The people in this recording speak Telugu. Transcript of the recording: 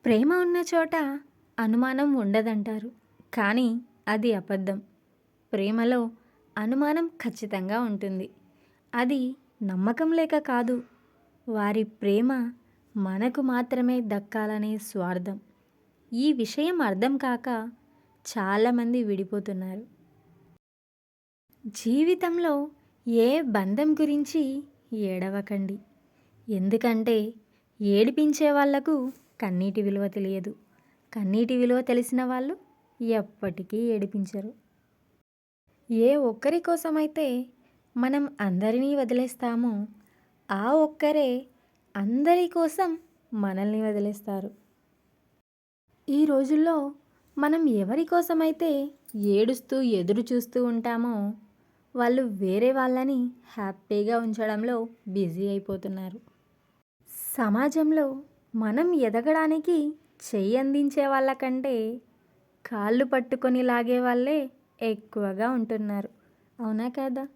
ప్రేమ ఉన్న చోట అనుమానం ఉండదంటారు. కానీ అది అబద్ధం. ప్రేమలో అనుమానం ఖచ్చితంగా ఉంటుంది. అది నమ్మకం లేక కాదు. వారి ప్రేమ మనకు మాత్రమే దక్కాలనే స్వార్థం. ఈ విషయం అర్థం కాక చాలామంది విడిపోతున్నారు. జీవితంలో ఏ బంధం గురించి ఏడవకండి. ఎందుకంటే ఏడిపించే వాళ్లకు కన్నీటి విలువ తెలియదు. కన్నీటి విలువ తెలిసిన వాళ్ళు ఎప్పటికీ ఏడిపించరు. ఏ ఒక్కరి కోసమైతే మనం అందరినీ వదిలేస్తామో ఆ ఒక్కరే అందరి కోసం మనల్ని వదిలేస్తారు. ఈ రోజుల్లో మనం ఎవరి కోసమైతే ఏడుస్తూ ఎదురు చూస్తూ ఉంటామో వాళ్ళు వేరే వాళ్ళని హ్యాపీగా ఉంచడంలో బిజీ అయిపోతున్నారు. సమాజంలో మనం ఎదగడానికి చెయ్యి అందించే వాళ్ళకంటే కాళ్ళు పట్టుకొని లాగే వాళ్ళే ఎక్కువగా ఉంటున్నారు. అవునా కదా?